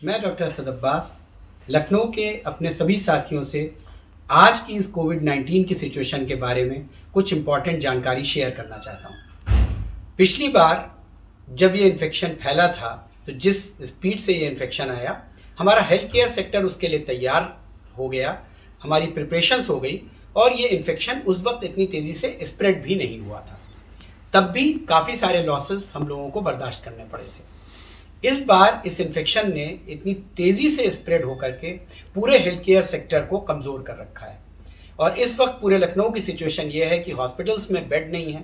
मैं डॉक्टर असद अब्बास लखनऊ के अपने सभी साथियों से आज की इस कोविड-19 की सिचुएशन के बारे में कुछ इम्पॉर्टेंट जानकारी शेयर करना चाहता हूँ। पिछली बार जब ये इन्फेक्शन फैला था तो जिस स्पीड से ये इन्फेक्शन आया, हमारा हेल्थ केयर सेक्टर उसके लिए तैयार हो गया, हमारी प्रिपरेशंस हो गई और ये इन्फेक्शन उस वक्त इतनी तेज़ी से स्प्रेड भी नहीं हुआ था। तब भी काफ़ी सारे लॉसेस हम लोगों को बर्दाश्त करने पड़े थे। इस बार इस इन्फेक्शन ने इतनी तेज़ी से स्प्रेड होकर के पूरे हेल्थ केयर सेक्टर को कमज़ोर कर रखा है और इस वक्त पूरे लखनऊ की सिचुएशन ये है कि हॉस्पिटल्स में बेड नहीं है,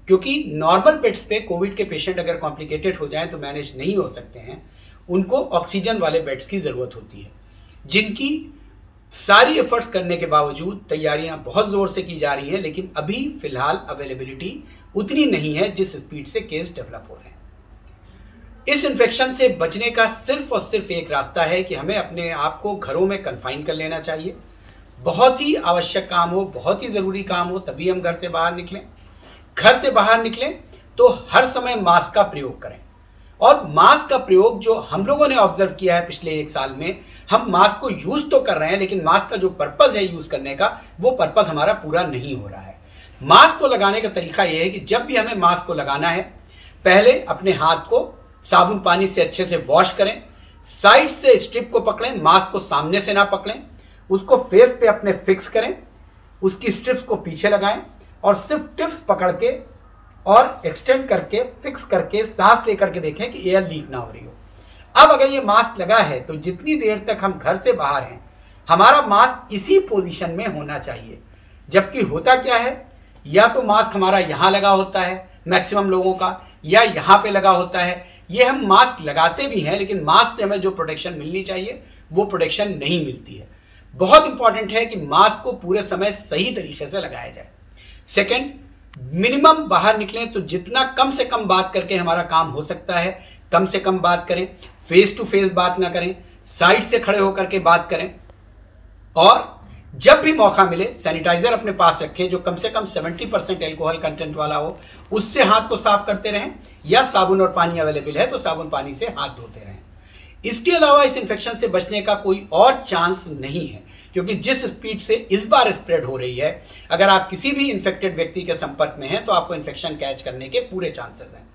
क्योंकि नॉर्मल बेड्स पे कोविड के पेशेंट अगर कॉम्प्लिकेटेड हो जाएं तो मैनेज नहीं हो सकते हैं, उनको ऑक्सीजन वाले बेड्स की ज़रूरत होती है, जिनकी सारी एफर्ट्स करने के बावजूद तैयारियां बहुत ज़ोर से की जा रही हैं, लेकिन अभी फ़िलहाल अवेलेबिलिटी उतनी नहीं है जिस स्पीड से केस डेवलप हो रहे हैं। इस इन्फेक्शन से बचने का सिर्फ और सिर्फ एक रास्ता है कि हमें अपने आप को घरों में कन्फाइन कर लेना चाहिए। बहुत ही आवश्यक काम हो, बहुत ही ज़रूरी काम हो, तभी हम घर से बाहर निकलें। घर से बाहर निकलें तो हर समय मास्क का प्रयोग करें और मास्क का प्रयोग जो हम लोगों ने ऑब्जर्व किया है पिछले एक साल में, हम मास्क को यूज़ तो कर रहे हैं, लेकिन मास्क का जो पर्पज़ है यूज़ करने का, वो पर्पज़ हमारा पूरा नहीं हो रहा है। मास्क को लगाने का तरीका ये है कि जब भी हमें मास्क को लगाना है, पहले अपने हाथ को साबुन पानी से अच्छे से वॉश करें, साइड से स्ट्रिप को पकड़ें, मास्क को सामने से ना पकड़ें, उसको फेस पे अपने फिक्स करें, उसकी स्ट्रिप्स को पीछे लगाएं और सिर्फ टिप्स पकड़ के और एक्सटेंड करके फिक्स करके सांस लेकर के देखें कि एयर लीक ना हो रही हो। अब अगर ये मास्क लगा है तो जितनी देर तक हम घर से बाहर हैं, हमारा मास्क इसी पोजीशन में होना चाहिए। जबकि होता क्या है, या तो मास्क हमारा यहाँ लगा होता है मैक्सिमम लोगों का, या यहाँ पे लगा होता है। ये हम मास्क लगाते भी हैं, लेकिन मास्क से हमें जो प्रोटेक्शन मिलनी चाहिए वो प्रोटेक्शन नहीं मिलती है। बहुत इंपॉर्टेंट है कि मास्क को पूरे समय सही तरीके से लगाया जाए। सेकंड, मिनिमम बाहर निकलें तो जितना कम से कम बात करके हमारा काम हो सकता है, कम से कम बात करें, फेस टू फेस बात ना करें, साइड से खड़े होकर के बात करें और जब भी मौका मिले सैनिटाइजर अपने पास रखें जो कम से कम 70% एल्कोहल कंटेंट वाला हो, उससे हाथ को साफ करते रहें, या साबुन और पानी अवेलेबल है तो साबुन पानी से हाथ धोते रहें। इसके अलावा इस इन्फेक्शन से बचने का कोई और चांस नहीं है, क्योंकि जिस स्पीड से इस बार स्प्रेड हो रही है, अगर आप किसी भी इन्फेक्टेड व्यक्ति के संपर्क में हैं तो आपको इन्फेक्शन कैच करने के पूरे चांसेस हैं।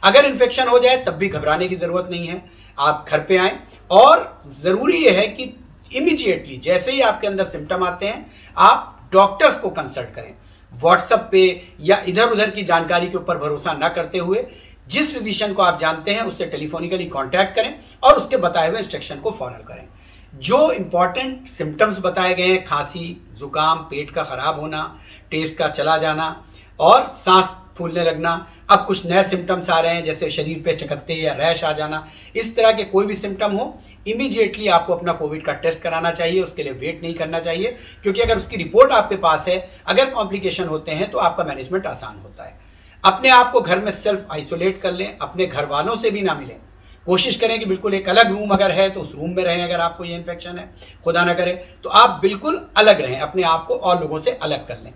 अगर इन्फेक्शन हो जाए तब भी घबराने की जरूरत नहीं है, आप घर पे आएं और ज़रूरी यह है कि इमीडिएटली जैसे ही आपके अंदर सिम्टम आते हैं आप डॉक्टर्स को कंसल्ट करें। व्हाट्सएप पे या इधर उधर की जानकारी के ऊपर भरोसा ना करते हुए जिस फिजिशियन को आप जानते हैं उससे टेलीफोनिकली कांटेक्ट करें और उसके बताए हुए इंस्ट्रक्शन को फॉलो करें। जो इंपॉर्टेंट सिम्टम्स बताए गए हैं, खांसी, जुकाम, पेट का खराब होना, टेस्ट का चला जाना और सांस फूलने लगना, अब कुछ नए सिम्टम्स आ रहे हैं जैसे शरीर पे चकत्ते या रैश आ जाना, इस तरह के कोई भी सिम्टम हो, इमीडिएटली आपको अपना कोविड का टेस्ट कराना चाहिए। उसके लिए वेट नहीं करना चाहिए, क्योंकि अगर उसकी रिपोर्ट आपके पास है, अगर कॉम्प्लिकेशन होते हैं तो आपका मैनेजमेंट आसान होता है। अपने आप को घर में सेल्फ आइसोलेट कर लें, अपने घर वालों से भी ना मिलें। कोशिश करें कि बिल्कुल एक अलग रूम अगर है तो उस रूम में रहें। अगर आपको ये इन्फेक्शन है, खुदा ना करे, तो आप बिल्कुल अलग रहें, अपने आप को और लोगों से अलग कर लें।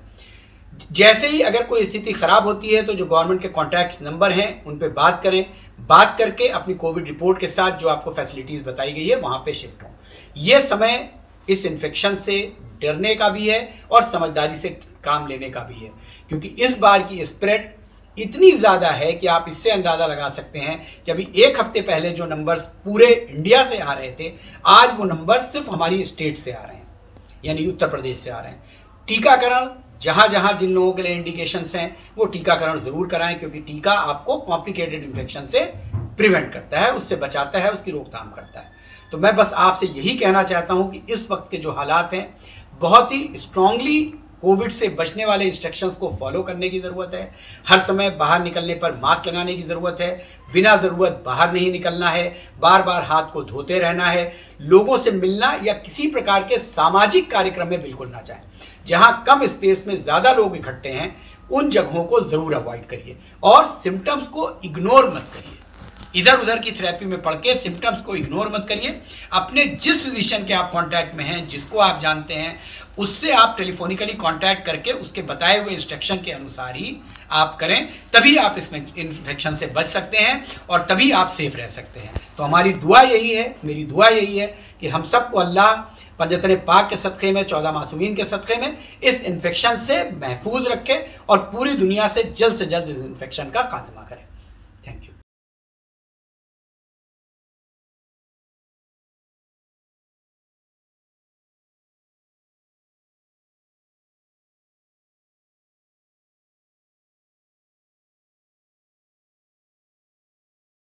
जैसे ही अगर कोई स्थिति खराब होती है तो जो गवर्नमेंट के कॉन्टैक्ट नंबर हैं उन पे बात करें, बात करके अपनी कोविड रिपोर्ट के साथ जो आपको फैसिलिटीज़ बताई गई है वहाँ पे शिफ्ट हों। ये समय इस इन्फेक्शन से डरने का भी है और समझदारी से काम लेने का भी है, क्योंकि इस बार की स्प्रेड इतनी ज़्यादा है कि आप इससे अंदाज़ा लगा सकते हैं कि अभी एक हफ्ते पहले जो नंबर्स पूरे इंडिया से आ रहे थे, आज वो नंबर सिर्फ हमारी स्टेट से आ रहे हैं, यानी उत्तर प्रदेश से आ रहे हैं। टीकाकरण जहाँ जहाँ जिन लोगों के लिए इंडिकेशंस हैं वो टीकाकरण ज़रूर कराएं, क्योंकि टीका आपको कॉम्प्लिकेटेड इन्फेक्शन से प्रिवेंट करता है, उससे बचाता है, उसकी रोकथाम करता है। तो मैं बस आपसे यही कहना चाहता हूँ कि इस वक्त के जो हालात हैं, बहुत ही स्ट्रांगली कोविड से बचने वाले इंस्ट्रक्शंस को फॉलो करने की ज़रूरत है। हर समय बाहर निकलने पर मास्क लगाने की ज़रूरत है, बिना ज़रूरत बाहर नहीं निकलना है, बार बार हाथ को धोते रहना है, लोगों से मिलना या किसी प्रकार के सामाजिक कार्यक्रम में बिल्कुल ना जाएं। जहां कम स्पेस में ज़्यादा लोग इकट्ठे हैं उन जगहों को ज़रूर अवॉइड करिए और सिम्टम्स को इग्नोर मत करिए। इधर उधर की थेरेपी में पढ़ के सिम्टम्स को इग्नोर मत करिए। अपने जिस फिजिशियन के आप कांटेक्ट में हैं, जिसको आप जानते हैं, उससे आप टेलीफोनिकली कांटेक्ट करके उसके बताए हुए इंस्ट्रक्शन के अनुसार ही आप करें, तभी आप इस इन्फेक्शन से बच सकते हैं और तभी आप सेफ रह सकते हैं। तो हमारी दुआ यही है, मेरी दुआ यही है कि हम सबको अल्लाह पंजतन पाक के सदक़े में, 14 मासूमीन के सदक़े में इस इन्फेक्शन से महफूज रखे और पूरी दुनिया से जल्द इस इन्फेक्शन का खात्मा करें।